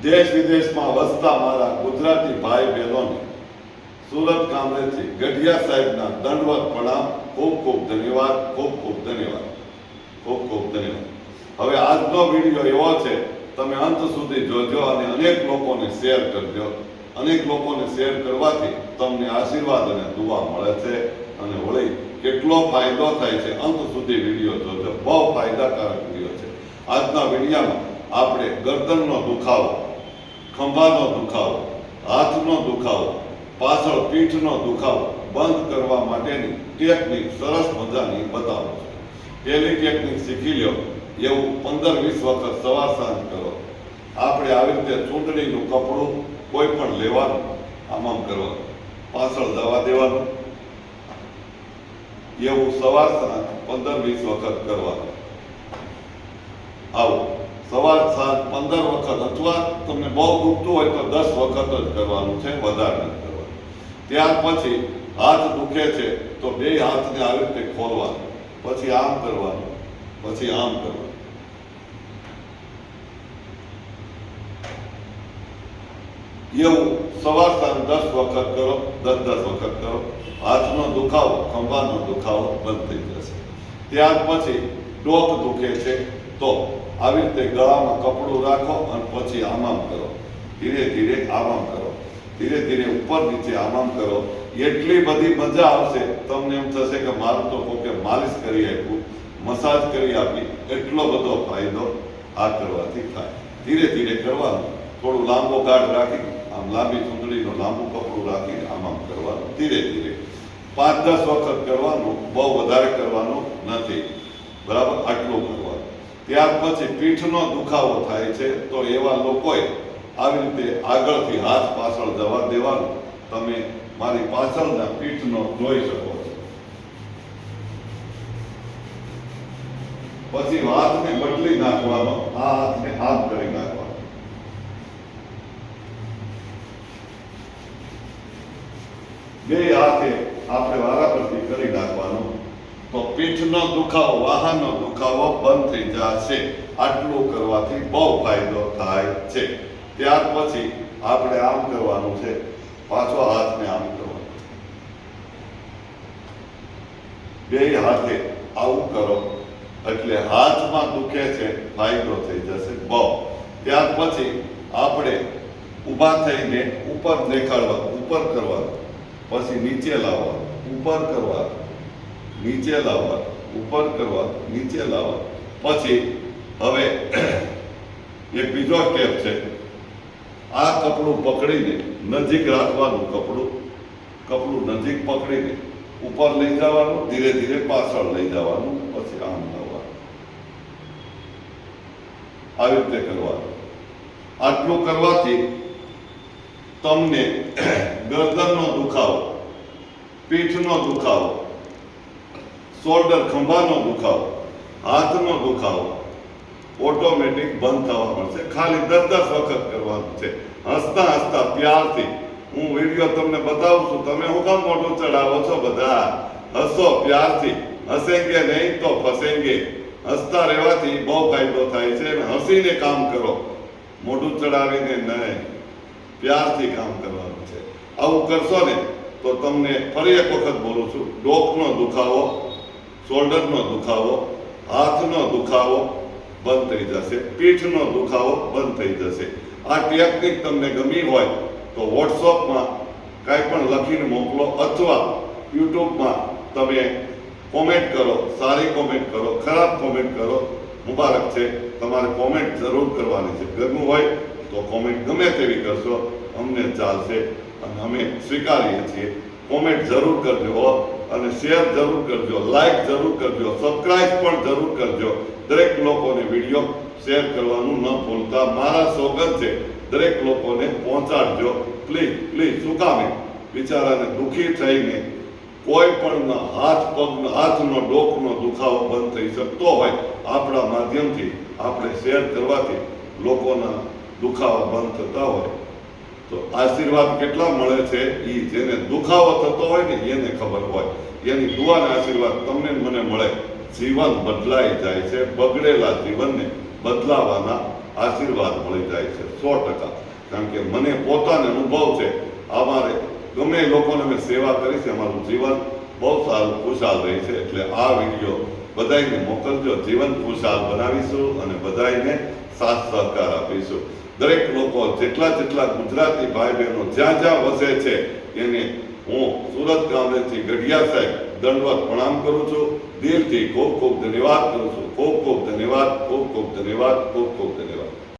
દેશ વિદેશમાં વસતા મારા ગુજરાતી ભાઈ બહેનોને સુરત કામરેજથી ગઢિયા સાહેબના દંડવત પ્રણામ. ખૂબ ખૂબ ધન્યવાદ. ખૂબ ખૂબ ધન્યવાદ. ખૂબ ખૂબ ધન્યવાદ. હવે આજનો વિડીયો એવો છે, તમે અંત સુધી જોજો અને અનેક લોકોને શેર કરજો. અનેક લોકોને શેર કરવાથી તમને આશીર્વાદ અને દુઆ મળે છે અને વળી કેટલો ફાયદો થાય છે. અંત સુધી વિડીયો જોજો, બહુ ફાયદાકારક વિડીયો છે. આજના વિડીયોમાં આપણે ગરદનનો દુખાવો, ખંભાનો દુખાવો, હાથનો દુખાવો, પાછળ પીઠનો દુખાવો બંધ કરવા માટેની ટેકનિક સરસ મજાની બતાવું છું. પહેલી ટેકનિક શીખી લો, એવું 15-20 વખત સવાર સાંજ કરો. આપણે આવી રીતે ચૂંટણીનું કપડું કોઈ પણ લેવાનું, આમ કરવાનું, પાછળ જવા દેવાનું, એવું સવાર સાંજ 15-20 વખત કરવાનું. આવું સવાર સાંજ 15 વખત, અથવા તમને બહુ દુખતું હોય તો 10 વખત જ કરવાનું છે, વધારે નથી કરવાનું. ત્યાર પછી હાથ દુખે છે તો બે હાથને આવી રીતે ખોલવાનું, પછી આમ કરવાનું, પછી આમ કરવાનું. એવું સવાર સાંજ 10 વખત કરો, 10-10 વખત કરો. હાથનો દુખાવો, ખંભાનો દુખાવો બંધ થઈ જશે. ત્યાર પછી ડોક દુખે છે તો આવી રીતે ગળામાં કપડું રાખો અને પછી આમ કરો. ધીરે ધીરે આમ કરો, ધીરે ધીરે ઉપર નીચે આમ કરો. એટલી બધી મજા આવશે, તમને એમ થશે કે મારું તો કોકે માલિશ કરી આપ્યું, મસાજ કરી આપી. એટલો બધો ફાયદો આ કરવાથી થાય. ધીરે ધીરે કરવાનું, થોડું લાંબો ગાઢ રાખી, આમ લાંબી ચૂંટણીનું લાંબુ કપડું રાખીને આમ કરવાનું. ધીરે ધીરે 5-10 વખત કરવાનું, બહુ વધારે કરવાનું નથી. બરાબર, આટલું કરવાનું. ત્યાર પછી પીઠનો દુખાવો થાય છે તો એવા લોકોએ આવી રીતે આગળથી હાથ પાછળ જવા દેવાનું. તમે મારી પાછળના પીઠનો જોઈ શકો છો. પછી હાથને બદલી નાખવાનો, આ હાથને આમ કરી નાખવાનો. બે હાથે આપણે વારાફરતી કરી નાખવાનું તો પીઠનો દુખાવો, વાહનો દુખાવો બંધ થઈ જશે. આટલું કરવાથી બહુ ફાયદો થાય છે. ત્યાર પછી આપણે આમ કરવાનું છે, પાછો હાથને આમ કરવાનો. બે હાથે આવું કરો એટલે હાથમાં દુખે છે, ફાયદો થઈ જશે બહુ. ત્યાર પછી આપણે ઊભા થઈને ઉપર દેખાડવા, ઉપર કરવાનું, પછી નીચે લાવવાનું, ઉપર કરવાનું, નીચે લાવવા, ઉપર કરવા, નીચે લાવવા. પછી હવે એક બીજો સ્ટેપ છે. આ કપડું પકડીને નજીક રાખવાનું, કપડું નજીક પકડીને ઉપર લઈ જવાનું, ધીરે ધીરે પાછળ લઈ જવાનું, પછી આમ લાવવાનું. આવી રીતે કરવાનું. આટલું કરવાથી તમને ગરદનનો દુખાવો, પીઠનો દુખાવો, શોલ્ડર ખંભાનો દુખાવો, હાથનો દુખાવો ઓટોમેટિક બંધ થવા મળશે. ખાલી 10-10 વખત કરવાનું છે. હસતા હસતા પ્યારથી હું વિડીયો તમને બતાવું છું, તમે હું કામ મોઢું ચડાવો છો? બધા હસો પ્યારથી. હસેંગે નહીં તો ફસેંગે. હસતા રહેવાથી બહુ ફાયદો થાય છે. અને હસીને કામ કરો, મોઢું ચડાવીને નહીં, પ્યારથી કામ કરવાનું છે. આવું કરશો ને તો તમને ફરી એક વખત બોલું છું, ડોકનો દુખાવો, શોલ્ડરનો દુખાવો, હાથનો દુખાવો બંધ થઈ જશે, પીઠનો દુખાવો બંધ થઈ જશે. આ ટેકનિક તમને ગમી હોય તો વોટ્સઅપમાં કાંઈ પણ લખીને મોકલો, અથવા યુટ્યુબમાં તમે કોમેન્ટ કરો. સારી કોમેન્ટ કરો, ખરાબ કોમેન્ટ કરો, મુબારક છે. તમારે કોમેન્ટ જરૂર કરવાની છે. ગમ્યું હોય તો કોમેન્ટ ગમે તેવી કરશો, અમને ચાલશે અને અમે સ્વીકારીએ છીએ. કોમેન્ટ જરૂર કરજો અને શેર જરૂર કરજો, લાઈક જરૂર કરજો, સબસ્ક્રાઇબ પણ જરૂર કરજો. દરેક લોકોને વિડીયો શેર કરવાનું ન ભૂલતા. મારા સોગંદ છે, દરેક લોકોને પહોંચાડજો પ્લીઝ પ્લીઝ. શું કામે બિચારાને દુઃખી થઈને કોઈ પણ હાથનો ડોકનો દુખાવો બંધ થઈ શકતો હોય, આપણા માધ્યમથી આપણે શેર કરવાથી લોકોના દુખાવા બંધ થતા હોય તો આશીર્વાદ કેટલા મળે છે એ જેને દુખાવો થતો હોય ને એને ખબર હોય. એની દુઆના આશીર્વાદ તમને મને મળે, જીવન બદલાઈ જાય છે. બગડેલા જીવનને બદલાવાના આશીર્વાદ મળી જાય છે 100%. કારણ કે મને પોતાને અનુભવ છે. અમારે ગમે એ લોકોને મેં સેવા કરી છે, અમારું જીવન બહુ સારું ખુશાલ રહે છે. એટલે આ વિડીયો બધાને મોકલજો. જીવન ખુશાલ બનાવીશું અને બધાને સાથ સહકાર આપીશું. દરેક લોકો જેટલા ગુજરાતી ભાઈ બહેનો જ્યાં જ્યાં વસે છે એને હું સુરત ગામડેથી ગઢિયા સાહેબ દંડવત પ્રણામ કરું છું. દિલથી ખૂબ ખૂબ ધન્યવાદ કરું છું. ખૂબ ખૂબ ધન્યવાદ, ખૂબ ખૂબ ધન્યવાદ, ખૂબ ખૂબ ધન્યવાદ.